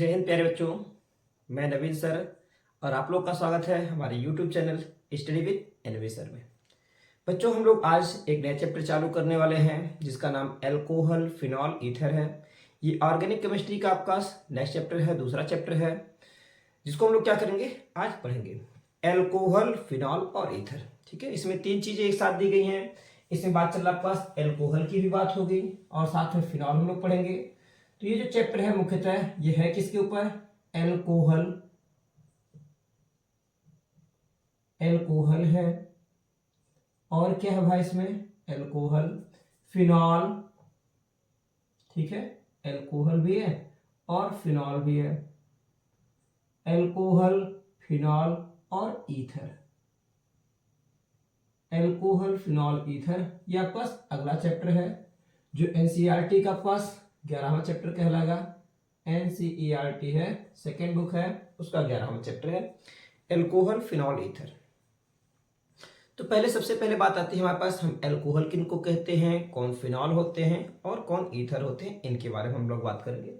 जय हिंद प्यारे बच्चों। मैं नवीन सर और आप लोग का स्वागत है हमारे YouTube channel study with NV sir में। बच्चों, हम लोग आज एक नया चैप्टर चालू करने वाले हैं जिसका नाम एल्कोहल फिनॉल ईथर है। ये ऑर्गेनिक केमिस्ट्री का आपका नेक्स्ट चैप्टर है, दूसरा चैप्टर है, जिसको हम लोग क्या करेंगे, आज पढ़ेंगे एल्कोहल फिनॉल और ईथर। ठीक है, इसमें तीन चीजें एक साथ दी गई हैं। इसमें बात चल रहा है पास एल्कोहल की भी बात हो गई और साथ में फिनॉल हम लोग पढ़ेंगे। तो ये जो चैप्टर है मुख्यतः ये है किसके ऊपर, एल्कोहल। एल्कोहल है और क्या है भाई इसमें, एल्कोहल फिनॉल। ठीक है, एल्कोहल भी है और फिनॉल भी है। एल्कोहल फिनॉल और ईथर। एल्कोहल फिनॉल ईथर ये आपके पास अगला चैप्टर है जो एनसीईआरटी का पास 11वां चैप्टर कहलाएगा। एनसीईआरटी है, सेकेंड बुक है, उसका 11वां चैप्टर है एल्कोहल फिनॉल ईथर। तो पहले सबसे पहले बात आती है हमारे पास, हम एल्कोहल किनको कहते हैं, कौन फिनॉल होते हैं और कौन ईथर होते हैं, इनके बारे में हम लोग बात करेंगे।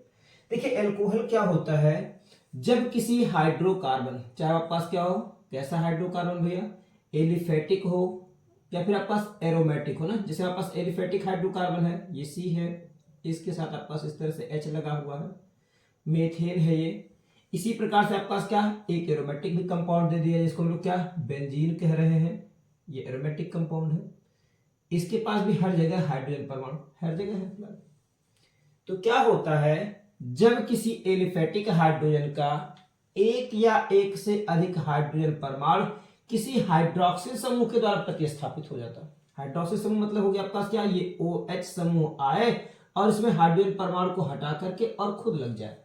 देखिए, एल्कोहल क्या होता है, जब किसी हाइड्रोकार्बन, चाहे आपके पास क्या हो, कैसा हाइड्रोकार्बन भैया, एलिफेटिक हो या फिर आपके पास एरोमेटिक हो ना। जैसे आपके पास एलिफेटिक हाइड्रोकार्बन है, ये सी है, इसके साथ आपके पास इस तरह से H लगा हुआ है, मेथेन है ये। इसी प्रकार से आपके पास क्या, एक एरोमेटिक भी कंपाउंड दे दिया जिसको हम लोग क्या बेंजीन कह रहे हैं, ये एरोमेटिक कंपाउंड है। इसके पास भी हर जगह हाइड्रोजन परमाणु, हर जगह है फिलहाल। तो क्या होता है, जब किसी एलिफेटिक हाइड्रोजन का एक या एक से अधिक हाइड्रोजन परमाणु किसी हाइड्रोक्सिल समूह के द्वारा प्रतिस्थापित हो जाता है। हाइड्रोक्सिल समूह मतलब हो गया आपका क्या, ये OH समूह आए और इसमें हाइड्रोजन परमाणु को हटा करके और खुद लग जाए,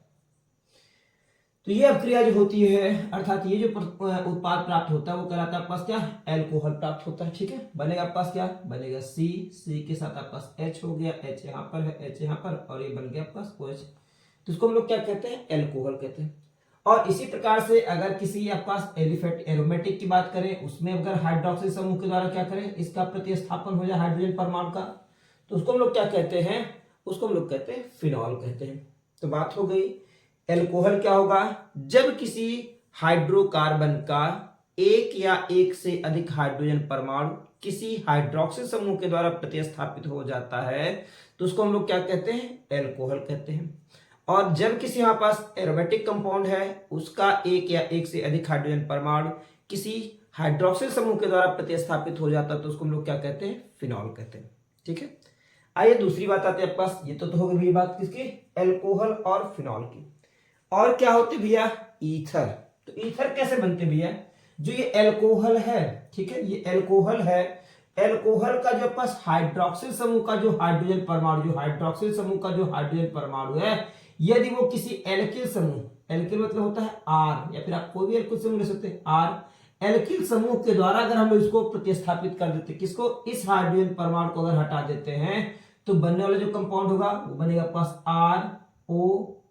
तो ये अभिक्रिया जो होती है, अर्थात ये जो उत्पाद प्राप्त होता है वो कहलाता है आपके पास क्या, एल्कोहल प्राप्त होता है। ठीक है, बनेगा आपके पास क्या बनेगा, सी के साथ आपके पास H हो गया, H यहाँ पर है, H यहाँ पर, और ये बन गया आपके पास OH। तो इसको हम लोग क्या कहते हैं, एल्कोहल कहते हैं। और इसी प्रकार से अगर किसी आपके पास एरोमेटिक की बात करें, उसमें अगर हाइड्रोक्सिल समूह के द्वारा क्या करें, इसका प्रतिस्थापन हो जाए हाइड्रोजन परमाणु का, तो उसको हम लोग क्या कहते हैं, उसको हम लोग कहते हैं फिनॉल कहते हैं। तो बात हो गई, एल्कोहल क्या होगा, जब किसी हाइड्रोकार्बन का एक या एक से अधिक हाइड्रोजन परमाणु किसी हाइड्रोक्सिल समूह के द्वारा प्रतिस्थापित हो जाता है तो उसको हम लोग क्या कहते हैं, एल्कोहल कहते हैं। और जब किसी हमारे पास एरोमेटिक कंपाउंड है, उसका एक या एक से अधिक हाइड्रोजन परमाणु किसी हाइड्रोक्सिल समूह के द्वारा प्रतिस्थापित हो जाता है तो उसको हम लोग क्या कहते हैं, फिनॉल कहते हैं। ठीक है, आइए दूसरी बात आती है आपके पास, ये तो हो गई बात किसकी, एल्कोहल और फिनॉल की। और क्या होते भैया, ईथर। तो ईथर कैसे बनते भैया, जो ये एल्कोहल है, ठीक है, ये एल्कोहल है, एल्कोहल का जो पास हाइड्रोक्सिल समूह का जो हाइड्रोजन परमाणु, जो हाइड्रोक्सिल समूह का जो हाइड्रोजन परमाणु है, यदि वो किसी एल्किल समूह, एल्किल मतलब होता है आर, या फिर आप कोई भी एल्किल समूह ले सकते हैं आर, एल्किल समूह के द्वारा अगर हम इसको प्रतिस्थापित कर देते, किसको, इस हाइड्रोजन परमाणु को अगर हटा देते हैं तो बनने वाला जो कंपाउंड होगा वो बनेगा पास RO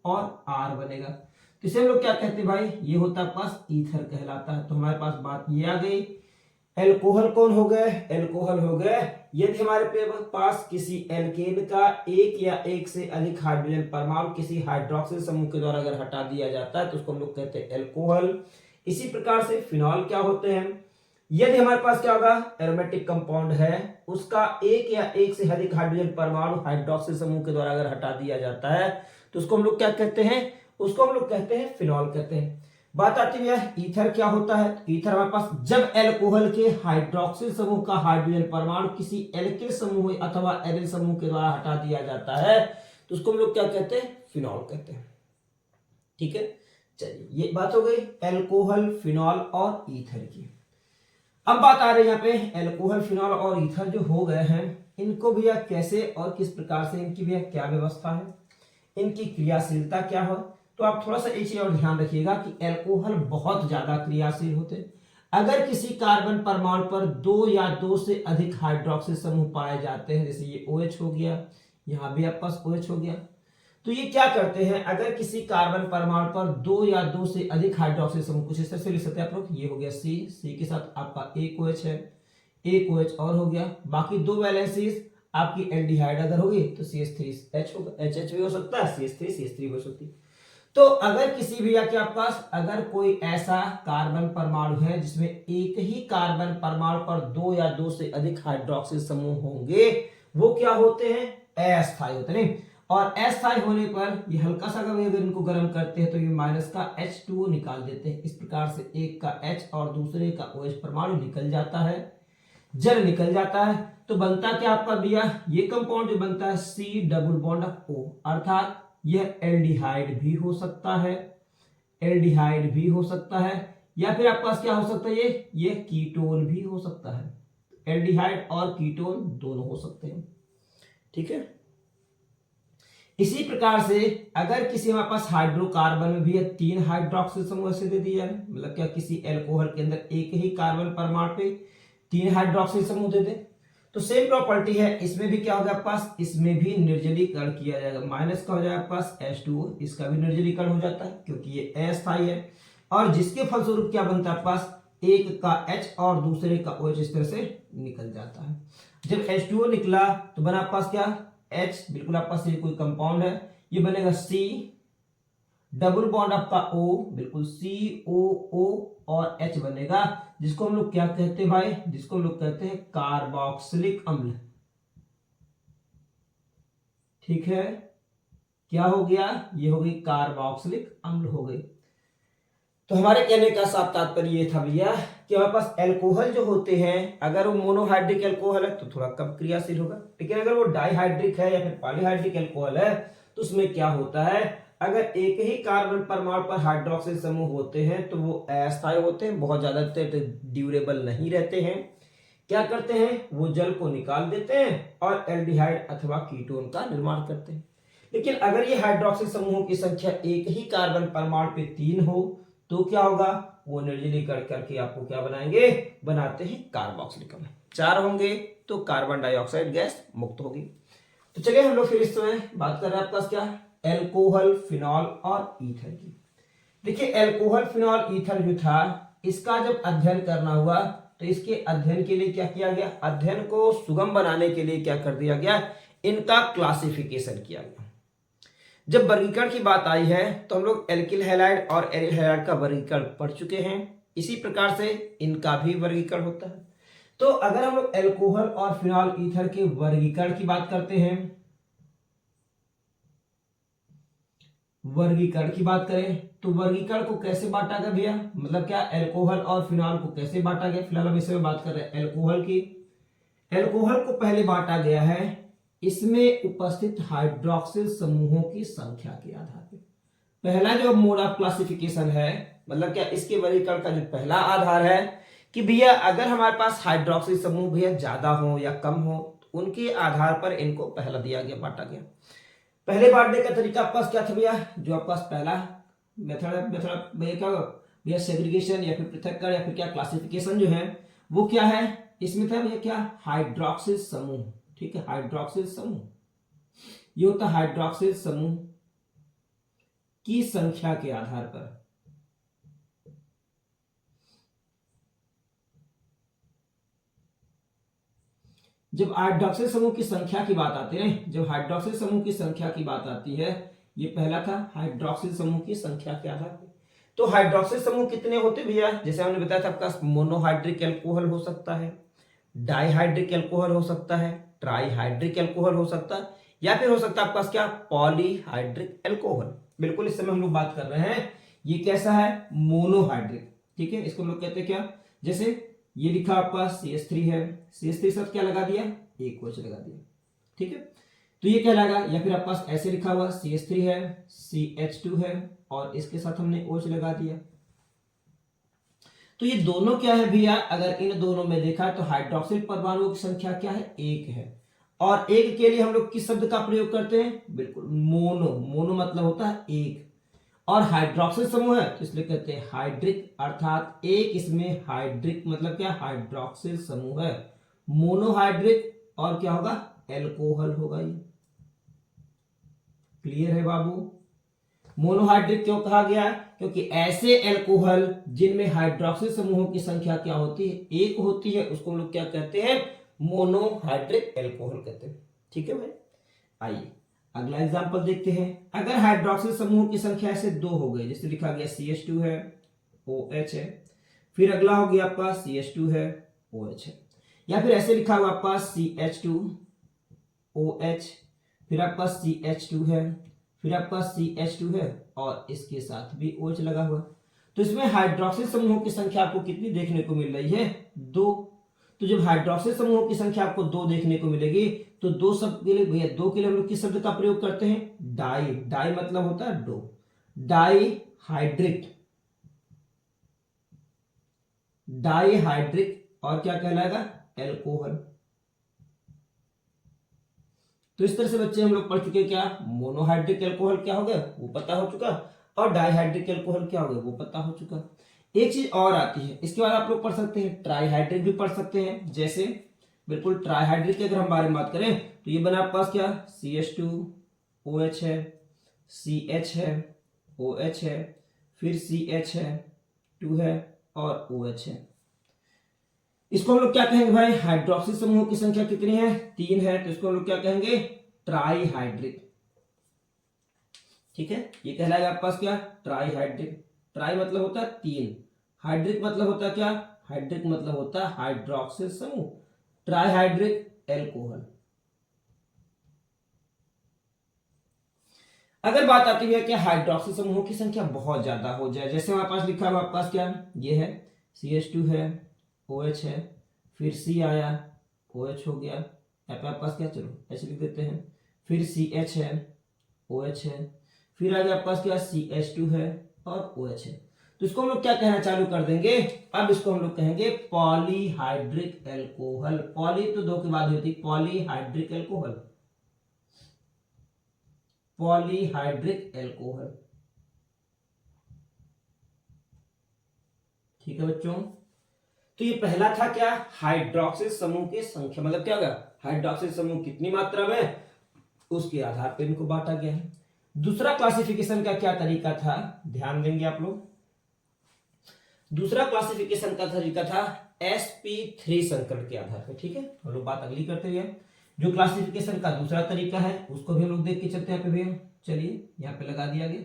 और R बनेगा। तो इसे हम लोग क्या कहते हैं भाई, ये होता है पास ईथर कहलाता है। तो हमारे पास बात ये आ गई, एल्कोहल कौन हो गए, एल्कोहल हो गए यदि हमारे पास किसी एल्केन का एक या एक से अधिक हाइड्रोजन परमाणु किसी हाइड्रोक्सिल समूह के द्वारा अगर हटा दिया जाता है तो उसको हम लोग कहते हैं एल्कोहल। इसी प्रकार से फिनॉल क्या होते हैं, यदि हमारे पास क्या होगा, एरोमेटिक कंपाउंड है, उसका एक या एक से अधिक हाइड्रोजन परमाणु हाइड्रोक्सिल समूह के द्वारा अगर हटा दिया जाता है तो उसको हम लोग क्या कहते हैं, उसको हम लोग कहते हैं फिनॉल कहते हैं। बात आती है ईथर क्या होता है, ईथर हमारे पास जब एल्कोहल के हाइड्रोक्सिल समूह का हाइड्रोजन परमाणु किसी एल्किल समूह अथवा एरिल समूह के द्वारा हटा दिया जाता है तो उसको हम लोग क्या कहते हैं, फिनॉल कहते हैं। ठीक है, चलिए ये बात हो गई एल्कोहल, फिनॉल और ईथर की। अब बात आ रही है यहाँ पे एल्कोहल, फिनॉल और ईथर जो हो गए हैं, इनको भैया कैसे और किस प्रकार से, इनकी भैया क्या व्यवस्था है, इनकी क्रियाशीलता क्या हो। तो आप थोड़ा सा एक चीज और ध्यान रखिएगा कि एल्कोहल बहुत ज्यादा क्रियाशील होते हैं। अगर किसी कार्बन परमाणु पर दो या दो से अधिक हाइड्रोक्सिल समूह पाए जाते हैं, जैसे ये OH हो गया, यहाँ भी आपके पास OH हो गया, तो ये क्या करते हैं, अगर किसी कार्बन परमाणु पर दो या दो से अधिक हाइड्रोक्सिल समूह, कुछ इस तरह से लिख सकते हैं आप लोग, ये हो गया C के साथ आपका एक OH है, एक OH और हो गया, बाकी दो वैलेंसीज आपकी एल्डिहाइड अगर होगी तो CH3H होगा, HH भी हो सकता है, CH3 CH3 हो सकती है। तो अगर किसी भी के पास अगर कोई ऐसा कार्बन परमाणु है जिसमें एक ही कार्बन परमाणु पर दो या दो से अधिक हाइड्रोक्सिल समूह होंगे, वो क्या होते हैं, अस्थायी होते हैं। और अस्थायी होने पर ये हल्का सा अगर इनको गर्म करते हैं तो ये माइनस का H2O निकाल देते हैं। इस प्रकार से एक का H और दूसरे का OH परमाणु निकल जाता है। जब निकल जाता है तो बनता क्या आपका भैया, ये कंपाउंड जो बनता है C double bond of O, अर्थात यह एल्डिहाइड भी हो सकता है, एल्डिहाइड भी हो सकता है, या फिर आपके पास क्या हो सकता है, ये कीटोन भी हो सकता है। एल्डिहाइड और कीटोन दोनों हो सकते हैं, ठीक है। इसी प्रकार से अगर किसी हमारे पास हाइड्रोकार्बन में भी है 3 हाइड्रोक्सिल समूह ऐसे दे दिया है, मतलब क्या किसी एल्कोहल के अंदर एक ही कार्बन परमाणु पे 3 हाइड्रोक्सिल समूह दे दे, तो सेम प्रॉपर्टी है इसमें भी क्या होगा आपके पास, इसमें भी निर्जलीकरण किया जाएगा। माइनस का हो जाएगा आपके पास H2O, इसका भी निर्जलीकरण हो जाता है क्योंकि ये अस्थायी है। और जिसके फलस्वरूप क्या बनता है आपके पास, एक का H और दूसरे का OH इस तरह से निकल जाता है। जब H2O निकला तो बना आपके पास क्या, H, बिल्कुल आपके पास ये कोई कंपाउंड है, ये बनेगा C डबल बॉन्ड आपका O, बिल्कुल COO और H बनेगा, जिसको हम लोग क्या कहते हैं भाई, जिसको हम लोग कहते हैं कार्बोक्सिलिक अम्ल, ठीक है। क्या हो गया, ये हो गई कार्बोक्सिलिक अम्ल हो गई। तो हमारे कहने का साफ तात्पर्य ये था भैया कि हमारे पास एल्कोहल जो होते हैं, अगर वो मोनोहाइड्रिक एल्कोहल है तो थोड़ा कम क्रियाशील होगा, लेकिन अगर वो डाइहाइड्रिक है या फिर पॉलीहाइड्रिक एल्कोहल है तो उसमें क्या होता है, अगर एक ही कार्बन परमाणु पर हाइड्रोक्सिल समूह होते हैं तो वो अस्थायी होते हैं, बहुत ज्यादा ड्यूरेबल नहीं रहते हैं। क्या करते हैं, वो जल को निकाल देते हैं और एल्डिहाइड अथवा कीटोन का निर्माण करते हैं। लेकिन अगर ये हाइड्रोक्सिल समूहों की संख्या एक ही कार्बन परमाणु पे 3 हो तो क्या होगा, वो निर्जलीकरण करके आपको क्या बनाएंगे, बनाते हैं कार्बोक्सिलिक अम्ल। 4 होंगे तो कार्बन डाइऑक्साइड गैस मुक्त होगी। तो चलिए हम लोग फिर इस समय बात कर रहे हैं आपके पास क्या, एल्कोहल, फिनॉल और ईथर की। देखिए एल्कोहल, फिनॉल, ईथर जो था, इसका जब अध्ययन करना हुआ तो इसके अध्ययन के लिए क्या किया गया, अध्ययन को सुगम बनाने के लिए क्या कर दिया गया, इनका क्लासिफिकेशन किया गया। जब वर्गीकरण की बात आई है तो हम लोग एल्किल हैलाइड और एरिल हैलाइड का वर्गीकरण पढ़ चुके हैं, इसी प्रकार से इनका भी वर्गीकरण होता है। तो अगर हम लोग एल्कोहल और फिनॉल ईथर के वर्गीकरण की बात करते हैं, वर्गीकरण की बात करें तो वर्गीकरण को कैसे बांटा गया भैया, मतलब क्या एल्कोहल और फिनॉल को कैसे बांटा गया, फिलहाल हम इसमें बात कर रहे हैं एल्कोहल की। एल्कोहल को पहले बांटा गया है इसमें उपस्थित हाइड्रोक्सिल समूहों की संख्या के आधार पर। पहला जो मोड ऑफ क्लासिफिकेशन है, मतलब क्या इसके वर्गीकरण का जो पहला आधार है कि भैया अगर हमारे पास हाइड्रोक्सिल समूह भैया ज्यादा हो या कम हो तो उनके आधार पर इनको पहला दिया गया, बांटा गया। पहले बांटने का तरीका आपके पास क्या था भैया, जो आपके पास पहला मेथड भैया सेग्रीगेशन या फिर पृथक्करण या फिर क्या क्लासिफिकेशन जो है वो क्या है, इसमें था भैया क्या, हाइड्रोक्सिल समूह, ठीक है, हाइड्रोक्सिल समूह, ये होता है हाइड्रोक्सिल समूह की संख्या के आधार पर। जब हाइड्रोक्सिल समूह की संख्या की बात आती है, जब हाइड्रोक्सिल समूह की संख्या की बात आती है, ये पहला था हाइड्रोक्सिल समूह की संख्या के आधार पर। तो हाइड्रोक्सिल समूह कितने होते भैया, जैसे हमने बताया था आपका मोनोहाइड्रिक एल्कोहल हो सकता है, डाइहाइड्रिक एल्कोहल हो सकता है, ट्राइहाइड्रिक एल्कोहल हो सकता है, या फिर हो सकता है आपके पास क्या, पॉलीहाइड्रिक एल्कोहल। बिल्कुल इस समय हम लोग बात कर रहे हैं ये कैसा है, मोनोहाइड्रिक, ठीक है। इसको हम लोग कहते हैं क्या, जैसे ये लिखा आपका CH3 है, CH3 साथ क्या लगा दिया, एक OH लगा दिया, ठीक है। तो ये क्या लगा, या फिर आपके पास ऐसे लिखा हुआ CH3 है, CH2 है और इसके साथ हमने OH लगा दिया। तो ये दोनों क्या है भैया, अगर इन दोनों में देखा तो हाइड्रोक्सिल परमाणुओं की संख्या क्या है, एक है। और एक के लिए हम लोग किस शब्द का प्रयोग करते हैं, बिल्कुल मोनो, मोनो मतलब होता है एक, और हाइड्रोक्सिल समूह है तो इसलिए कहते हैं हाइड्रिक, अर्थात एक इसमें हाइड्रिक मतलब क्या, हाइड्रोक्सिल समूह है। मोनोहाइड्रिक और क्या होगा, एल्कोहल होगा। ये क्लियर है बाबू। मोनोहाइड्रिक क्यों कहा गया, क्योंकि ऐसे एल्कोहल जिनमें हाइड्रोक्सिल समूहों की संख्या क्या होती है, एक होती है, उसको हम लोग क्या कहते हैं, मोनोहाइड्रिक एल्कोहल कहते हैं, ठीक है भाई। आइए अगला एग्जांपल देखते हैं। अगर हाइड्रोक्सिल समूह की संख्या ऐसे 2 हो गई, जैसे लिखा गया CH2 है, OH है, फिर अगला हो गया आपका CH2 है, OH है, या फिर ऐसे लिखा हुआ आपका CH2 OH, फिर आपका CH2 है, फिर आपका CH2 है और इसके साथ भी OH लगा हुआ। तो इसमें हाइड्रोक्सिल समूहों की संख्या आपको कितनी देखने को मिल रही है? 2। तो जब हाइड्रोक्सिल समूहों की संख्या आपको 2 देखने को मिलेगी तो 2 शब्द के लिए भैया 2 के लिए हम लोग किस शब्द का प्रयोग करते हैं? डाई। डाई मतलब होता है 2, डाई हाइड्रिक। डाई हाइड्रिक और क्या कहलाएगा? एल्कोहल। तो इस तरह से बच्चे हम लोग पढ़ चुके क्या? मोनोहाइड्रिक एल्कोहल क्या हो गया वो पता हो चुका, और डाइहाइड्रिक एल्कोहल क्या हो गया वो पता हो चुका। एक चीज और आती है, इसके बाद आप लोग पढ़ सकते हैं ट्राइहाइड्रिक भी पढ़ सकते हैं। जैसे बिल्कुल ट्राइहाइड्रिक की अगर हम बारे में बात करें तो ये बना आपके पास क्या? CH2 OH है, CH है, OH है, फिर CH है, 2 है और OH है। इसको हम लोग क्या कहेंगे भाई? हाइड्रोक्सिल समूह की संख्या कितनी है? 3 है, तो इसको हम लोग क्या कहेंगे? ट्राइहाइड्रिक। ठीक है, ये कहलाएगा आपके पास क्या? ट्राइहाइड्रिक। ट्राई मतलब होता है 3, हाइड्रिक मतलब होता है क्या? हाइड्रिक मतलब होता है हाइड्रोक्सिल समूह, ट्राइहाइड्रिक एल्कोहल। अगर बात आती है कि हाइड्रोक्सिल समूहों की संख्या बहुत ज्यादा हो जाए, जैसे हमारे पास लिखा हुआ आपके पास क्या? ये है CH2 है, OH है, फिर C आया, OH हो गया, यहाँ पे आपके पास क्या? चलो ऐसे लिख देते हैं, फिर CH है, OH है, फिर आगे आपके पास क्या? CH2 है और OH है। तो इसको हम लोग क्या कहना चालू कर देंगे? अब इसको हम लोग कहेंगे पॉलीहाइड्रिक एल्कोहल। पॉली तो 2 के बाद होती, पॉलीहाइड्रिक एल्कोहल, पॉलीहाइड्रिक एल्कोहल। ठीक है बच्चों, तो ये पहला था क्या? हाइड्रोक्सिल समूह की संख्या, मतलब क्या होगा? हाइड्रोक्सिल समूह कितनी मात्रा में, उसके आधार पर इनको बांटा गया है। दूसरा क्लासिफिकेशन का क्या तरीका था, ध्यान देंगे आप लोग। दूसरा क्लासिफिकेशन का तरीका था sp3 संकरण के आधार पर। ठीक है, हम लोग बात अगली करते हुए जो क्लासिफिकेशन का दूसरा तरीका है उसको भी हम लोग देख के चलते हैं। भैया चलिए यहाँ पे लगा दिया गया,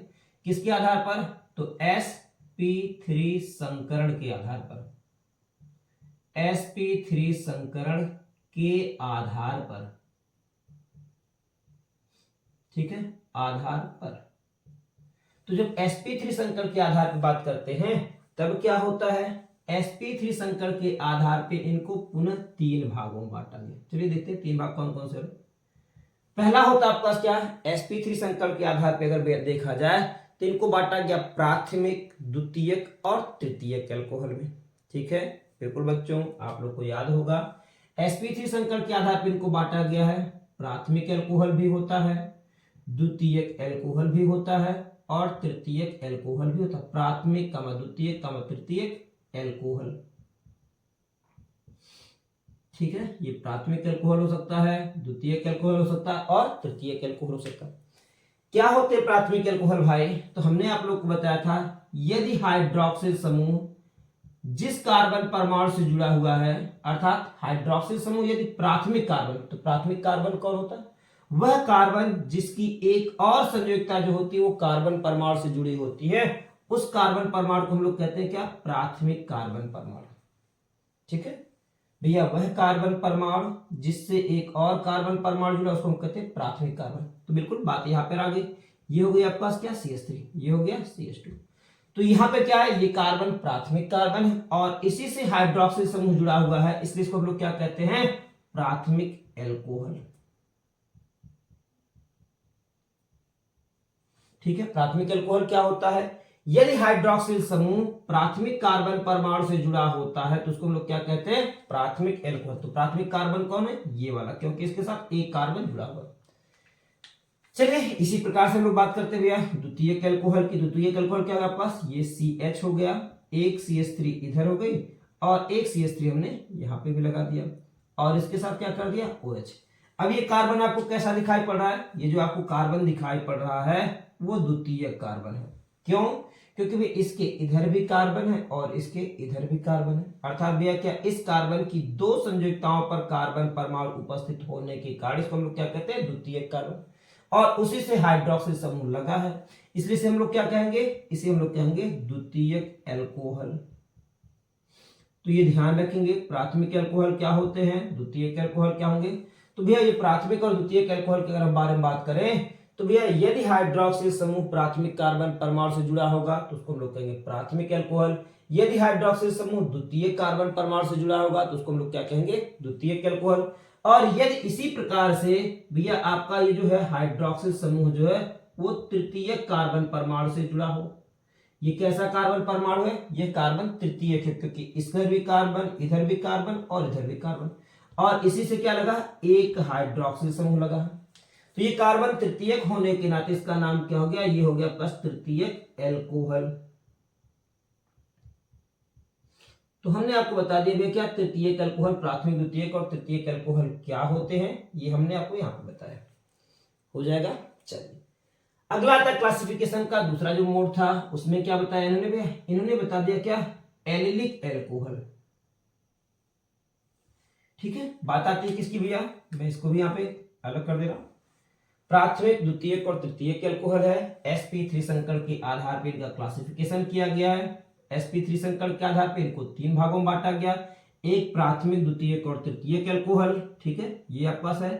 किसके आधार पर? तो sp3 संकरण के आधार पर, sp3 संकरण के आधार पर। ठीक है, आधार पर। तो जब sp3 संकरण के आधार पर बात करते हैं तब क्या होता है? sp3 संकरण के आधार पे इनको पुनः 3 भागों में बांटा गया। चलिए देखते हैं 3 भाग कौन कौन से। पहला होता है आपके पास क्या? sp3 संकरण के आधार पे अगर देखा जाए तो इनको बांटा गया प्राथमिक, द्वितीयक और तृतीयक एल्कोहल में। ठीक है, बिल्कुल बच्चों आप लोग को याद होगा sp3 संकरण के आधार पर इनको बांटा गया है, प्राथमिक एल्कोहल भी होता है, द्वितीयक एल्कोहल भी होता है और तृतीयक एल्कोहल भी होता है। प्राथमिक कमा द्वितीयक कमा तृतीयक एल्कोहल। ठीक है, ये प्राथमिक एल्कोहल हो सकता है, द्वितीयक एल्कोहल हो सकता है और तृतीयक एल्कोहल हो सकता है। क्या होते हैं प्राथमिक एल्कोहल भाई? तो हमने आप लोग को बताया था, यदि हाइड्रोक्सिल समूह जिस कार्बन परमाणु से जुड़ा हुआ है, अर्थात हाइड्रोक्सिल समूह यदि प्राथमिक कार्बन, तो प्राथमिक कार्बन कौन होता है? वह कार्बन जिसकी एक और संयोजकता जो होती है वो कार्बन परमाणु से जुड़ी होती है, उस कार्बन परमाणु को हम लोग कहते हैं क्या? प्राथमिक कार्बन परमाणु। ठीक है भैया, वह कार्बन परमाणु जिससे एक और कार्बन परमाणु जुड़ा उसको हम कहते हैं प्राथमिक कार्बन। तो बिल्कुल बात यहाँ पर आ गई। ये हो गई आपके पास क्या? CH3, ये हो गया CH2। तो यहाँ पे क्या है? ये कार्बन प्राथमिक कार्बन है और इसी से हाइड्रोक्सिल समूह जुड़ा हुआ है, इसलिए इसको हम लोग क्या कहते हैं? प्राथमिक एल्कोहल। ठीक है, प्राथमिक एल्कोहल क्या होता है? यदि हाइड्रोक्सिल समूह प्राथमिक कार्बन परमाणु से जुड़ा होता है तो उसको हम लोग क्या कहते हैं? प्राथमिक एल्कोहल। तो प्राथमिक कार्बन कौन है? ये वाला, क्योंकि इसके साथ एक कार्बन जुड़ा हुआ है। चलिए इसी प्रकार से हम लोग बात करते हुए द्वितीयक एल्कोहल की। द्वितीयक एल्कोहल क्या होगा आपके पास? ये CH हो गया, एक CH3 इधर हो गई और एक CH3 हमने यहाँ पे भी लगा दिया और इसके साथ क्या कर दिया? OH। अब ये कार्बन आपको कैसा दिखाई पड़ रहा है? ये जो आपको कार्बन दिखाई पड़ रहा है वो द्वितीयक कार्बन है। क्यों? क्योंकि भी इसके इधर भी कार्बन है और इसके इधर भी कार्बन है, अर्थात भैया क्या इस कार्बन की 2 संयोजकताओं पर कार्बन परमाणु उपस्थित होने के कारण इसको हम लोग क्या कहते हैं? द्वितीयक कार्बन। और उसी से हाइड्रोक्सिल समूह लगा है, इसलिए से हम लोग क्या कहेंगे, इसे हम लोग कहेंगे द्वितीयक एल्कोहल। तो ये ध्यान रखेंगे, प्राथमिक एल्कोहल क्या होते हैं, द्वितीयक एल्कोहल क्या होंगे। तो भैया ये प्राथमिक और द्वितीयक एल्कोहल के अगर हम बारे में बात करें तो भैया यदि हाइड्रोक्सिल समूह प्राथमिक कार्बन परमाणु से जुड़ा होगा तो उसको हम लोग कहेंगे प्राथमिक एल्कोहल। यदि हाइड्रोक्सिल समूह द्वितीयक कार्बन परमाणु से जुड़ा होगा तो उसको हम लोग क्या कहेंगे, द्वितीयक एल्कोहल। और यदि इसी प्रकार से भैया आपका ये जो है हाइड्रोक्सिल समूह जो है वो तृतीयक कार्बन परमाणु से जुड़ा हो, ये कैसा कार्बन परमाणु है, ये कार्बन तृतीयक है, क्योंकि इधर भी कार्बन, इधर भी कार्बन और इधर भी कार्बन, और इसी से क्या लगा, एक हाइड्रोक्सिल समूह लगा है। तो ये कार्बन तृतीयक होने के नाते इसका नाम क्या हो गया, ये हो गया प्लस तृतीयक एल्कोहल। तो हमने आपको बता दिया भैया क्या तृतीयक एल्कोहल, प्राथमिक, द्वितीयक और तृतीयक एल्कोहल क्या होते हैं, ये हमने आपको यहाँ पे बताया। हो जाएगा। चलिए अगला आता क्लासिफिकेशन का दूसरा जो मोड था, उसमें क्या बताया इन्होंने भैया, इन्होंने बता दिया क्या, एलिलिक एल्कोहल। ठीक है, बात आती है किसकी भैया, मैं इसको भी यहाँ पे अलग कर दे रहा हूं। प्राथमिक, द्वितीयक और तृतीयक एल्कोहल है। sp3 संकरण के आधार पर इनका क्लासिफिकेशन किया गया है। sp3 संकरण के आधार पर इनको 3 भागों में बांटा गया, एक प्राथमिक, द्वितीयक और तृतीयक एल्कोहल। ठीक है, ये आपके पास है,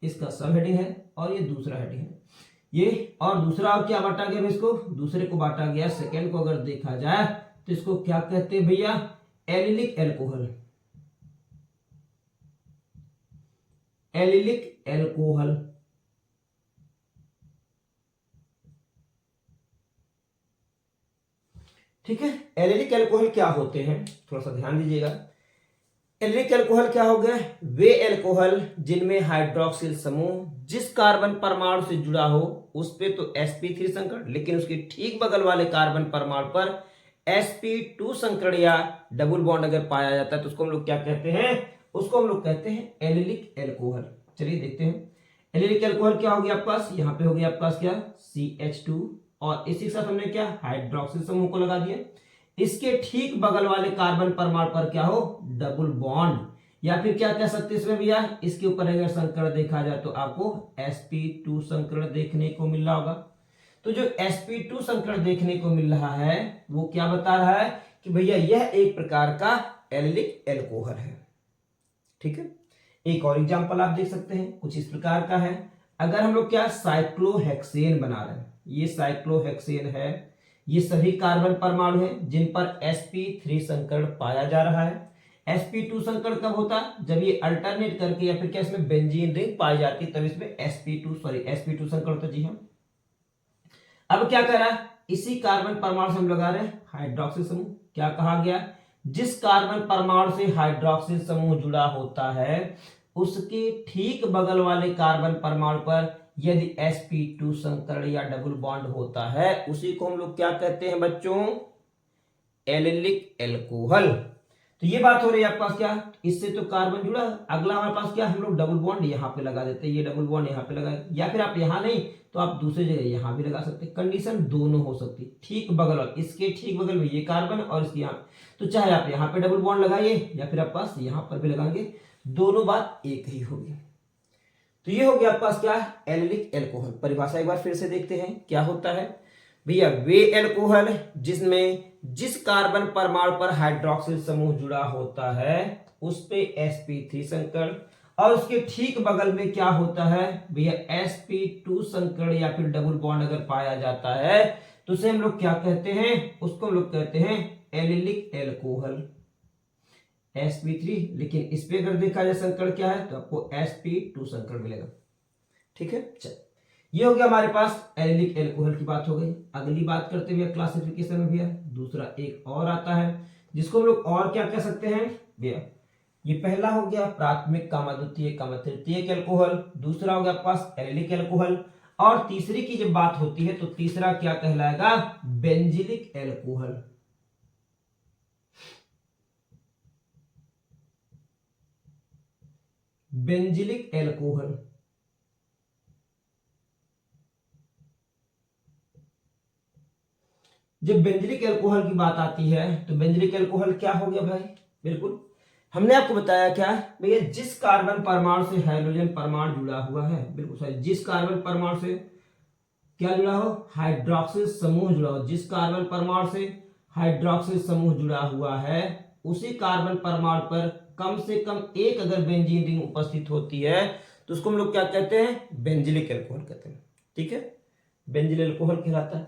इसका सब हेडिंग है और ये दूसरा हेडिंग है ये, और दूसरा क्या बांटा गया, इसको दूसरे को बांटा गया, सेकेंड को अगर देखा जाए तो इसको क्या कहते हैं भैया, एलिलिक एल्कोहल। Allylic alcohol. ठीक है, एलिलिक एल्कोहल क्या होते हैं, थोड़ा सा ध्यान दीजिएगा। एलिलिक एल्कोहल क्या हो गए, वे एल्कोहल जिनमें हाइड्रोक्सिल समूह जिस कार्बन परमाणु से जुड़ा हो उस पे तो sp3 संकरण, लेकिन उसके ठीक बगल वाले कार्बन परमाणु पर sp2 संकरण या डबल बॉन्ड अगर पाया जाता है तो उसको हम लोग क्या कहते हैं, उसको हम लोग कहते हैं एलिलिक एल्कोहल। चलिए देखते हैं एलिलिक एल्कोहल क्या हो गया आपके पास, यहाँ पे हो गया आपके पास क्या, CH2, और इसी के साथ हमने क्या हाइड्रोक्सिल समूह को लगा दिया। इसके ठीक बगल वाले कार्बन परमाणु पर क्या हो, डबल बॉन्ड, या फिर क्या कह सकते हैं इसमें भैया, इसके ऊपर अगर संकरण देखा जाए तो आपको sp2 संकरण देखने को मिल रहा होगा। तो जो sp2 संकरण देखने को मिल रहा है वो क्या बता रहा है कि भैया यह एक प्रकार का एलिलिक एल्कोहल है। ठीक है, एक और एग्जांपल आप देख सकते हैं, कुछ इस प्रकार का है। अगर हम लोग क्या साइक्लोहेक्सेन बना रहे हैं, ये साइक्लोहेक्सेन है, ये सभी कार्बन परमाणु हैं जिन पर sp3 संकरण पाया जा रहा है। sp2 संकरण कब होता, जब ये अल्टरनेट करके या फिर क्या इसमें बेंजीन रिंग पाई जाती तब इसमें sp2 संकरण होता। जी हाँ, अब क्या कर रहा है, इसी कार्बन परमाणु से हम लगा रहे हैं हाइड्रोक्सिल समूह। क्या कहा गया, जिस कार्बन परमाणु से हाइड्रोक्सिल समूह जुड़ा होता है उसके ठीक बगल वाले कार्बन परमाणु पर यदि sp2 संकरण या डबल बॉन्ड होता है उसी को हम लोग क्या कहते हैं बच्चों, एलिलिक एल्कोहल। तो ये बात हो रही है आपके पास क्या, इससे तो कार्बन जुड़ा, अगला हमारे पास क्या, हम लोग डबल बॉन्ड यहाँ पे लगा देते हैं, ये डबल बॉन्ड यहाँ पे लगा, या फिर आप यहाँ नहीं तो आप दूसरी जगह यहाँ भी लगा सकते हैं। कंडीशन दोनों हो सकती है, ठीक बगल वाले, इसके ठीक बगल में ये कार्बन और इसके यहाँ, तो चाहे आप यहाँ पे डबल बॉन्ड लगाइए या फिर आप पास यहाँ पर भी लगाएंगे, दोनों बात एक ही होगी। तो ये हो गया आपके पास क्या, एलिलिक एल्कोहल। परिभाषा एक बार फिर से देखते हैं क्या होता है भैया, वे एल्कोहल जिसमें जिस कार्बन परमाणु पर हाइड्रोक्सिल समूह जुड़ा होता है उस पे sp3 संकरण, और उसके ठीक बगल में क्या होता है भैया, sp2 संकरण या फिर डबल बॉन्ड अगर पाया जाता है तो उसे हम लोग क्या कहते हैं, उसको हम लोग कहते हैं एलिलिक एल्कोहल, sp3। लेकिन इस पे अगर देखा जाए संकरण क्या है तो आपको sp2 संकरण मिलेगा। ठीक है, चल ये हो गया हमारे पास एलिलिक एल्कोहल की बात हो गई। अगली बात करते हुए क्लासिफिकेशन में भैया दूसरा एक और आता है जिसको हम लोग और क्या कह सकते हैं भैया, ये पहला हो गया प्राथमिक कामा द्वितीय कामा तृतीयक एल्कोहल, दूसरा हो गया आपके पास एलिलिक एल्कोहल, और तीसरी की जब बात होती है तो तीसरा क्या कहलाएगा, बेंजिलिक एल्कोहल। Benzylic alcohol. जब बेंजिलिक एल्कोहल की बात आती है तो बेंजिलिक एल्कोहल क्या हो गया भाई, बिल्कुल हमने आपको बताया क्या भैया, जिस कार्बन परमाणु से हाइड्रोजन परमाणु जुड़ा हुआ है, बिल्कुल सही, जिस कार्बन परमाणु से क्या जुड़ा हो, हाइड्रोक्सिल समूह जुड़ा हो, जिस कार्बन परमाणु से हाइड्रोक्सिल समूह जुड़ा हुआ है उसी कार्बन परमाणु पर कम से कम एक अगर बेंजीन रिंग उपस्थित होती है तो उसको हम लोग क्या कहते हैं, बेंजिलिक अल्कोहल कहते हैं। ठीक है, बेंजिल अल्कोहल कहलाता है।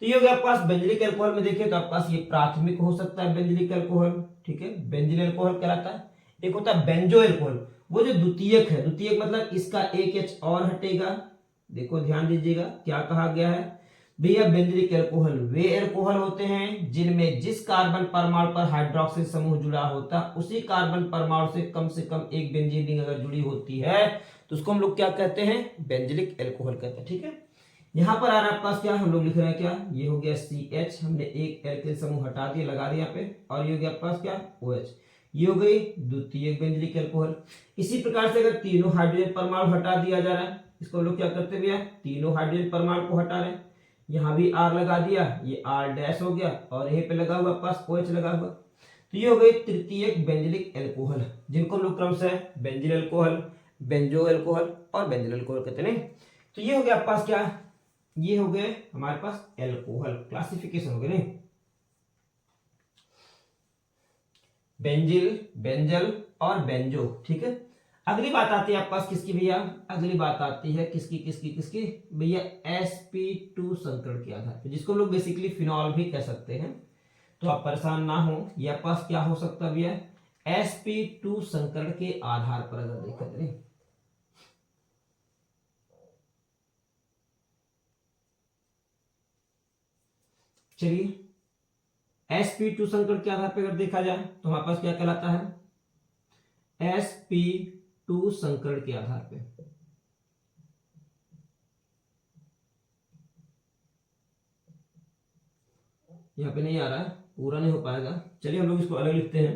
तो ये हो गया आपके पास बेंजिलिक अल्कोहल में देखिए तो आपके पास ये प्राथमिक हो सकता है बेंजिलिक अल्कोहल। ठीक है, बेंजिल अल्कोहल कहलाता है। एक होता है बेंजो अल्कोहल, वो जो द्वितीयक है, द्वितीयक मतलब इसका एक एच और हटेगा। देखो ध्यान दीजिएगा क्या कहा गया है भैया, बेंजिलिक अल्कोहल वे अल्कोहल होते हैं जिनमें जिस कार्बन परमाणु पर हाइड्रोक्सिल समूह जुड़ा होता उसी कार्बन परमाणु से कम एक बेंजीन रिंग अगर जुड़ी होती है तो उसको हम लोग क्या कहते हैं, बेंजिलिक अल्कोहल कहते हैं। ठीक है, यहां पर आ रहा है पास क्या हम लोग लिख रहे हैं, क्या ये हो गया CH, हमने एक एल्किल समूह हटा दिया, लगा दिया पे, और ये हो गया पास क्या OH, ये हो गई द्वितीयक बेंजिलिक अल्कोहल। इसी प्रकार से अगर तीनों हाइड्रोजन परमाणु हटा दिया जा रहा है, इसको लोग क्या करते भैया, तीनों हाइड्रोजन परमाणु को हटा रहे हैं, यहाँ भी R लगा दिया, ये R डैश हो गया और यहीं पे लगा हुआ पास OH लगा हुआ, तो ये हो गई तृतीयक बेंजिलिक अल्कोहल, जिनको हम लोग क्रम से बेंजिल अल्कोहल, बेंजो अल्कोहल और बेंजिल अल्कोहल कहते हैं। तो ये हो गया पास क्या, ये हो गए हमारे पास एल्कोहल क्लासिफिकेशन हो गए नहीं, बेंजिल, बेंजल और बेंजो। ठीक है, अगली बात आती है आपके पास किसकी भैया, अगली बात आती है किसकी किसकी किसकी भैया, sp2 संकरण के आधार पे, जिसको लोग बेसिकली फिनॉल भी कह सकते हैं। तो आप परेशान ना हो, ये आपके पास क्या हो सकता है भैया, sp2 संकरण के आधार पर अगर देखा जाए, चलिए sp2 संकरण के आधार पर अगर देखा जाए तो हमारे पास क्या कहलाता है, sp2 संकरण के आधार पे, यहां पे नहीं आ रहा है, पूरा नहीं हो पाएगा, चलिए हम लोग इसको अलग लिखते हैं।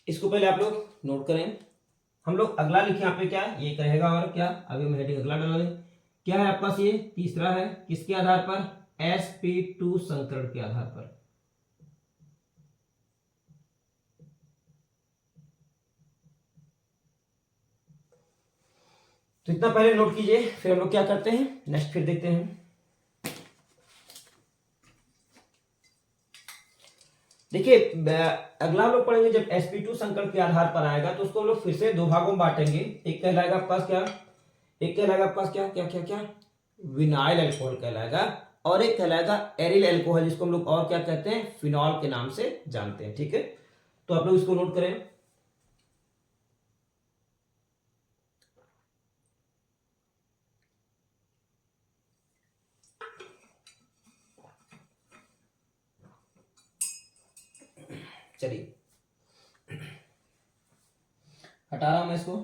इसको पहले आप लोग नोट करें, हम लोग अगला लिखे यहाँ पे क्या ये रहेगा, और क्या अभी हम हेडिंग अगला डाला दें, क्या है आपके पास, ये तीसरा है किसके आधार पर, sp2 संकरण के आधार पर। तो इतना पहले नोट कीजिए, फिर हम लोग क्या करते हैं नेक्स्ट, फिर देखते हैं। देखिए अगला हम लोग पढ़ेंगे जब sp2 संकरण के आधार पर आएगा तो उसको हम लोग फिर से दो भागों में बांटेंगे, एक कहलाएगा आपके पास क्या, एक कहलाएगा आपके पास क्या क्या क्या क्या विनाइल अल्कोहल कहलाएगा, और एक कहलाएगा एरिल अल्कोहल, जिसको हम लोग और क्या कहते हैं, फिनॉल के नाम से जानते हैं। ठीक है, तो आप लोग इसको नोट करें। चलिए हटा रहा हूं मैं इसको।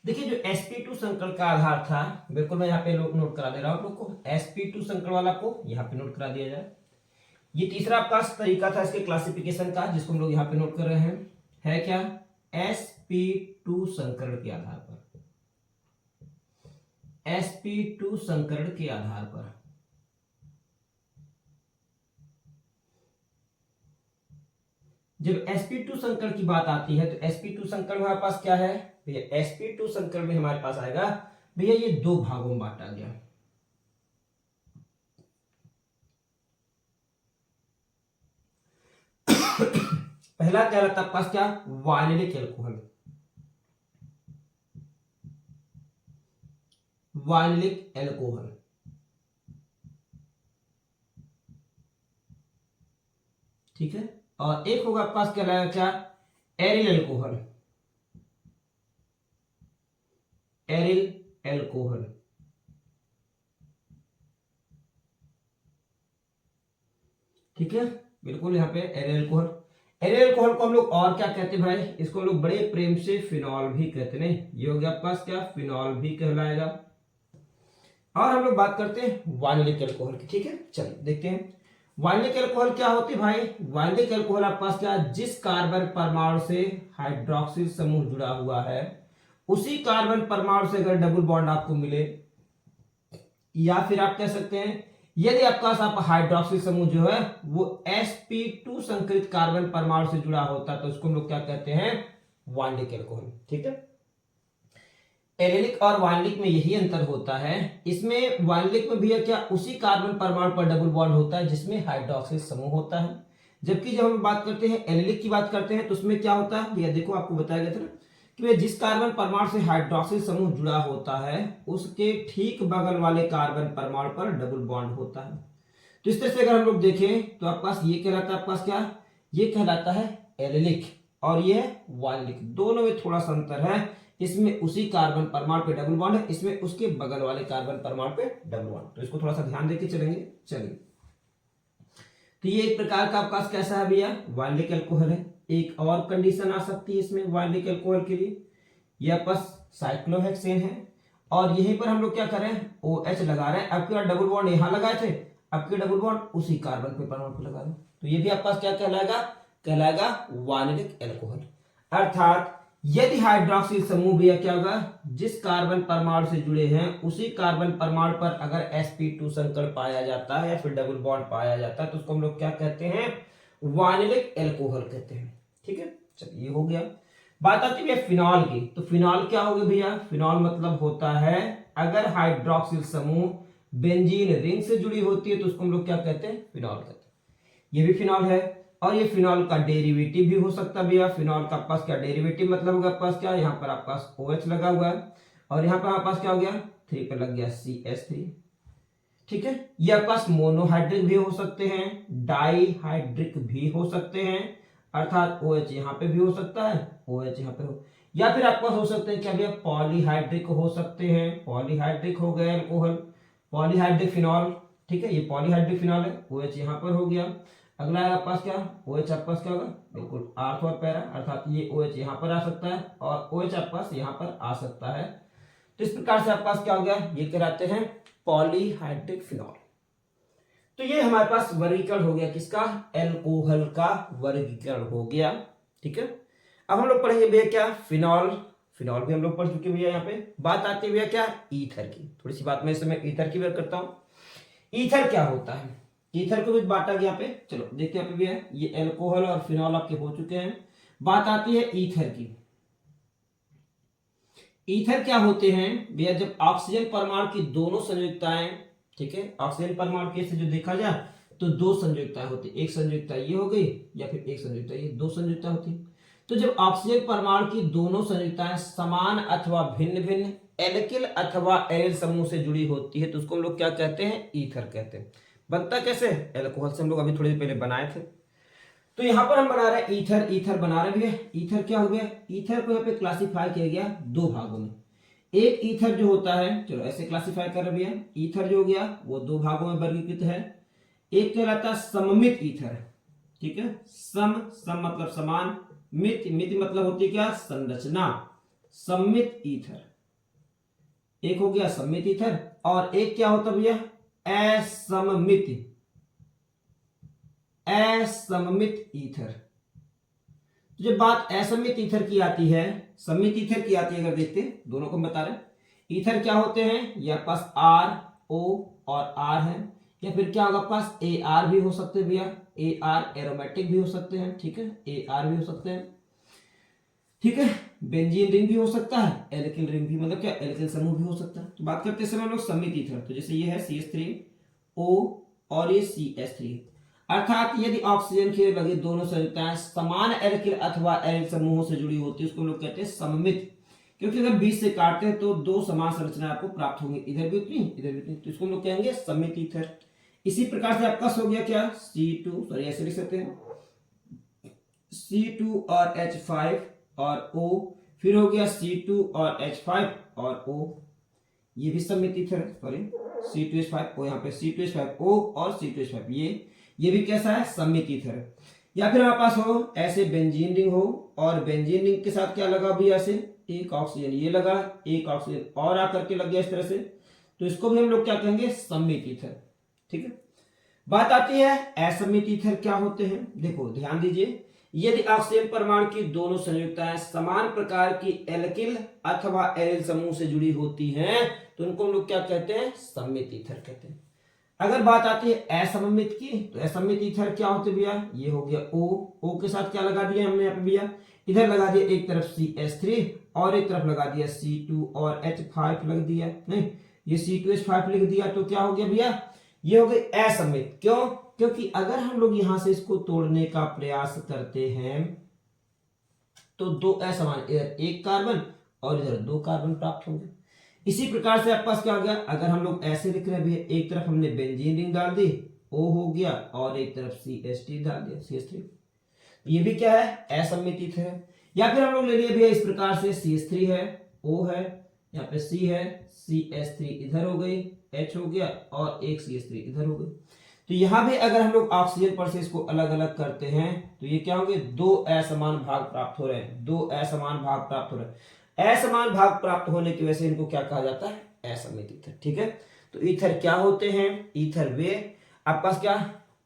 देखिए जो sp2 संकरण का आधार था, बिल्कुल मैं यहाँ पे नोट करा दे रहा हूं आप लोग को, sp2 संकरण वाला को यहाँ पे नोट करा दिया जाए। ये तीसरा आपका तरीका था इसके क्लासिफिकेशन का, जिसको हम लोग यहाँ पे नोट कर रहे हैं, है क्या, sp2 संकरण के आधार पर, sp2 संकरण के आधार पर। जब sp2 संकरण की बात आती है तो sp2 संकरण हमारे पास क्या है भैया, sp2 संकरण में हमारे पास आएगा भैया ये दो भागों में बांटा गया, पहला क्या रहता है पास क्या, वाइनिलिक अल्कोहल, वाइनिलिक अल्कोहल। ठीक है, और एक होगा आपके पास क्या रहेगा, क्या एरिल अल्कोहल, एरिल अल्कोहल। ठीक है, बिल्कुल यहाँ पे एरिल अल्कोहल, एरिल अल्कोहल को हम लोग और क्या कहते हैं भाई, इसको हम लोग बड़े प्रेम से फिनॉल भी कहते हैं, ये हो गया आपके पास क्या, फिनॉल भी कहलाएगा। और हम लोग बात करते हैं वाइनिलिक अल्कोहल की। ठीक है, चलिए देखते हैं वाइनिक एल्कोहल क्या होती है भाई? वाइनिक एल्कोहल आपके पास क्या, जिस कार्बन परमाणु से हाइड्रोक्सिल समूह जुड़ा हुआ है उसी कार्बन परमाणु से अगर डबल बॉन्ड आपको मिले, या फिर आप कह सकते हैं यदि आपके पास आप हाइड्रोक्सिल समूह जो है वो sp2 संकरित कार्बन परमाणु से जुड़ा होता है तो उसको हम लोग क्या कहते हैं? वाइनिक एल्कोहल। ठीक है, एलिलिक और वाइनिक में यही अंतर होता है। इसमें वाइनिक में भी है क्या, उसी कार्बन परमाणु पर डबल बॉन्ड होता है जिसमें हाइड्रोक्सिल समूह होता है। जबकि जब हम बात करते हैं एलिलिक की बात करते हैं तो उसमें क्या होता है भैया, देखो आपको बताया गया था ना कि जिस कार्बन परमाणु से हाइड्रोक्सिल समूह जुड़ा होता है उसके ठीक बगल वाले कार्बन परमाणु पर डबल बॉन्ड होता है। तो इस तरह से अगर हम लोग देखें तो आपके पास ये कहलाता है, आपके पास क्या, ये कहलाता है एलिलिक और ये वाइनिक। दोनों में थोड़ा सा अंतर है, इसमें उसी कार्बन परमाणु पे डबल बॉन्ड है, इसमें उसके बगल वाले कार्बन परमाणु पे डबल बॉन्ड। तो इसको थोड़ा सा ध्यान देके चलेंगे। चलिए, तो ये एक प्रकार का आपके पास कैसा है भैया, वाइनिक एल्कोहल है। एक और कंडीशन आ सकती है इसमें वाइनिक एल्कोहल के लिए, ये आपके पास साइक्लोहेक्सेन है और यहीं पर हम लोग क्या कर रहे हैं, OH लगा रहे हैं। आपके डबल बॉन्ड यहां लगाए थे, आपके डबल बॉन्ड उसी कार्बन पे परमाणु पे लगा रहे हैं, तो ये भी आपके पास क्या कहलाएगा, कहलाएगा वाइनिक एल्कोहल। अर्थात यदि हाइड्रोक्सिल समूह भी क्या होगा, जिस कार्बन परमाणु से जुड़े हैं उसी कार्बन परमाणु पर अगर sp2 संकरण पाया जाता है या फिर डबल बॉन्ड पाया जाता है तो उसको हम लोग क्या कहते हैं, वाइनिक एल्कोहल कहते हैं। ठीक है, चलिए ये हो गया। बात आती है फिनॉल की, तो फिनॉल क्या होगा भैया, फिनॉल मतलब होता है अगर हाइड्रोक्सिल समूह बेंजीन रिंग से जुड़ी होती है तो उसको हम लोग क्या कहते हैं, फिनॉल कहते हैं। ये भी फिनॉल है और ये फिनॉल का डेरिवेटिव भी हो सकता है भैया। फिनॉल का पास क्या डेरिवेटिव मतलब होगा, पास क्या, यहाँ पर आपके पास OH लगा हुआ है और यहाँ पर आपके पास क्या हो गया, 3 पे लग गया CH3। ठीक है, ये आपके पास मोनोहाइड्रिक भी हो सकते हैं, डाईहाइड्रिक भी हो सकते हैं, अर्थात OH यहाँ पे भी हो सकता है, OH यहाँ पे हो, या फिर आपके पास हो सकते हैं क्या भैया, पॉलीहाइड्रिक हो सकते हैं। पॉलीहाइड्रिक हो गया एल्कोहल, पॉलीहाइड्रिक फिनॉल। ठीक है, ये पॉलीहाइड्रिक फिनॉल है, OH यहाँ पर हो गया। अगला है आपके पास क्या, OH आपके पास क्या होगा, बिल्कुल आर्थ और पैरा, अर्थात ये OH यहाँ पर आ सकता है और OH आपके पास यहाँ पर आ सकता है। तो इस प्रकार से आपके पास क्या हो गया, ये कहलाते हैं पॉलीहाइड्रिक फिनॉल। तो ये हमारे पास वर्गीकरण हो गया किसका, एल्कोहल का वर्गीकरण हो गया। ठीक है, अब हम लोग पढ़ेंगे भैया क्या, फिनॉल। फिनॉल भी हम लोग पढ़ चुके भैया। यहाँ पे बात आती है भैया क्या, ईथर की। थोड़ी सी बात मैं इस समय ईथर की बात करता हूँ। ईथर क्या होता है, ईथर को भी बांटा गया यहाँ पे। चलो देखते हैं भैया, ये एल्कोहल और फिनॉल आपके हो चुके हैं। बात आती है ईथर की। ईथर क्या होते हैं भैया, जब ऑक्सीजन परमाणु की दोनों संयुक्ताएं, ठीक है, ऑक्सीजन परमाणु के से जो देखा जाए तो 2 संयुक्ताएं होती, एक संयुक्ता ये हो गई या फिर एक संयुक्ता ये, 2 संयुक्ता होती। तो जब ऑक्सीजन परमाणु की दोनों संयुक्ताएं समान अथवा भिन्न भिन्न एल्किल अथवा एरिल समूह से जुड़ी होती है तो उसको हम लोग क्या कहते हैं, ईथर कहते हैं। बनता कैसे, एल्कोहल से हम लोग अभी थोड़ी देर पहले बनाए थे। तो यहां पर हम बना रहे हैं ईथर, ईथर बना रहे हैं। ईथर क्या हो गया, ईथर को यहाँ पे क्लासिफाई किया गया 2 भागों में। एक ईथर जो होता है, चलो ऐसे क्लासिफाई कर रहे हैं, ईथर जो हो गया वो 2 भागों में वर्गीकृत है। एक कहलाता है सममित ईथर। ठीक है, सम मतलब समान, मित मतलब होती क्या, संरचना, सममित ईथर। एक हो गया सममित ईथर और एक क्या होता भैया, असममित ईथर। तो जब बात असममित ईथर की आती है, सममित ईथर की आती है, अगर देखते हैं दोनों को बता रहे, ईथर क्या होते हैं, ये पास RO और R है, या फिर क्या होगा पास AR भी हो सकते हैं भैया, AR एरोमेटिक भी हो सकते हैं। ठीक है, AR भी हो सकते हैं। ठीक है, बेंजीन रिंग भी हो सकता है, एल्किल रिंग भी, मतलब क्या एल्किल समूह भी हो सकता है। तो बात करते समय हम लोग सममित ईथर, तो जैसे ये है CH3O और ये CH3, अर्थात यदि ऑक्सीजन के लगे दोनों संयुक्ताएं समान एल्किल अथवा एरिल समूहों से जुड़ी होती है उसको हम लोग कहते हैं सममित, क्योंकि अगर बीच से काटते हैं तो 2 समान संरचनाएं आपको प्राप्त होंगी, इधर भी उतनी इधर भी उतनी, तो इसको हम लोग कहेंगे सममित ईथर। इसी प्रकार से आपका हो गया क्या, C2, सॉरी ऐसे लिख सकते हैं, C2 और H5 और O, फिर हो गया C2 और H5 और O, ये भी सममित ईथर है, सॉरी C2H5O, यहाँ पे C2H5O और C2H5, ये भी कैसा है, सममित ईथर। या फिर हमारे पास हो ऐसे बेंजीन रिंग हो और बेंजीन रिंग के साथ क्या लगा भी, ऐसे एक ऑक्सीजन ये लगा, एक ऑक्सीजन और आकर के लग गया इस तरह से, तो इसको भी हम लोग क्या कहेंगे, सममित ईथर। ठीक है, बात आती है असममित ईथर क्या होते हैं। देखो ध्यान दीजिए, यदि ऑक्सीजन परमाणु की दोनों संयुक्ताएं समान प्रकार की एल्किल अथवा एरिल समूह से जुड़ी होती हैं तो उनको हम लोग क्या कहते हैं, सममित ईथर कहते हैं। अगर बात आती है असममित की, तो असममित ईथर क्या होते भैया, ये हो गया O के साथ क्या लगा दिया हमने यहाँ पे भैया, इधर लगा दिया एक तरफ CH3 और एक तरफ लगा दिया C2 और H5 लग दिया, नहीं ये C2H5 लिख दिया, तो क्या हो गया भैया, ये हो गई असममित। क्यों, क्योंकि अगर हम लोग यहां से इसको तोड़ने का प्रयास करते हैं तो दो असमान, इधर एक कार्बन और इधर दो कार्बन प्राप्त होंगे। इसी प्रकार से आपके पास क्या हो गया, अगर हम लोग ऐसे लिख रहे हैं, एक तरफ हमने बेंजीन रिंग डाल दी O हो गया और एक तरफ CH3 डाल दिया CH3, ये भी क्या है, असममित ईथर है। या फिर हम लोग ले लिए भैया इस प्रकार से, CH3 है, O है, यहाँ पे C है, CH3 इधर हो गई, H हो गया और एक CH3 इधर हो गई। तो यहां भी अगर हम लोग ऑक्सीजन पर से इसको अलग अलग करते हैं तो ये क्या होंगे, दो असमान भाग प्राप्त हो रहे हैं, दो असमान भाग प्राप्त हो रहे हैं। असमान भाग प्राप्त होने की वजह से इनको क्या कहा जाता है, असममित ईथर। ठीक है, तो ईथर क्या होते हैं, ईथर वे आपके पास क्या,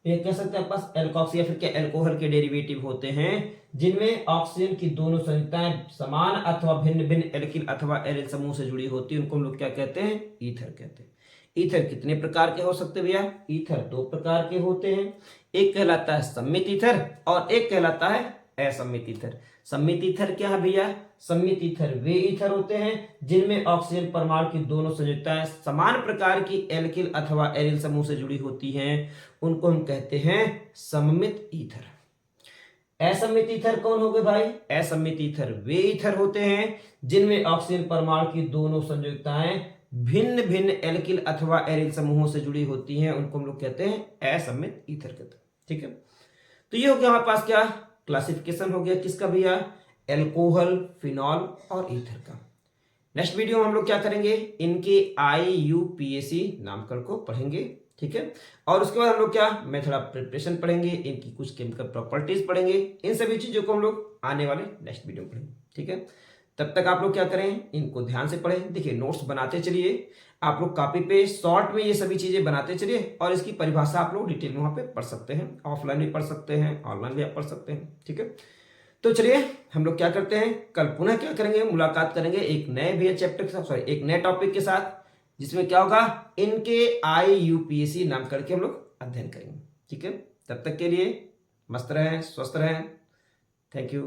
ये कह सकते हैं आपके पास एल्कोक्सी या फिर क्या अल्कोहल के डेरिवेटिव होते हैं जिनमें ऑक्सीजन की दोनों संयुक्ताएं समान अथवा भिन्न भिन्न एल्किल अथवा एरिल समूह से जुड़ी होती है, उनको हम लोग क्या कहते हैं, ईथर कहते हैं। ईथर कितने प्रकार के हो सकते हैं भैया, ईथर दो प्रकार के होते हैं, एक कहलाता है सम्मित ईथर और एक कहलाता है असम्मित ईथर। सम्मित ईथर क्या है भैया, सम्मित ईथर वे ईथर होते हैं जिनमें ऑक्सीजन परमाणु की दोनों संयुक्ताएं समान प्रकार की एल्किल अथवा एरिल समूह से जुड़ी होती हैं, उनको हम कहते हैं सममित ईथर। असम्मित ईथर कौन हो गए भाई, असम्मित ईथर वे ईथर होते हैं जिनमें ऑक्सीजन परमाणु की दोनों संयुक्ताएं भिन्न भिन्न एल्किल अथवा एरिल समूहों से जुड़ी होती हैं, उनको हम लोग कहते हैं असम्मित ईथर कहते हैं। ठीक है, तो ये हो गया हमारे पास क्या, क्लासिफिकेशन हो गया किसका भैया, एल्कोहल, फिनॉल और ईथर का। नेक्स्ट वीडियो में हम लोग क्या करेंगे, इनके IUPAC नामकरण को पढ़ेंगे। ठीक है, और उसके बाद हम लोग क्या मेथड ऑफ प्रिपरेशन पढ़ेंगे, इनकी कुछ केमिकल प्रॉपर्टीज पढ़ेंगे, इन सभी चीजों को हम लोग आने वाले नेक्स्ट वीडियो में पढ़ेंगे। ठीक है, तब तक आप लोग क्या करें, इनको ध्यान से पढ़ें। देखिए नोट्स बनाते चलिए, आप लोग कॉपी पे शॉर्ट में ये सभी चीजें बनाते चलिए और इसकी परिभाषा आप लोग डिटेल में वहां पे पढ़ सकते हैं, ऑफलाइन भी पढ़ सकते हैं, ऑनलाइन भी आप पढ़ सकते हैं। ठीक है, तो चलिए हम लोग क्या करते हैं, कल पुनः क्या करेंगे, मुलाकात करेंगे एक नए भैया चैप्टर के साथ, सॉरी एक नए टॉपिक के साथ, जिसमें क्या होगा, इनके IUPAC नाम करके हम लोग अध्ययन करेंगे। ठीक है, तब तक के लिए मस्त रहें, स्वस्थ रहें, थैंक यू।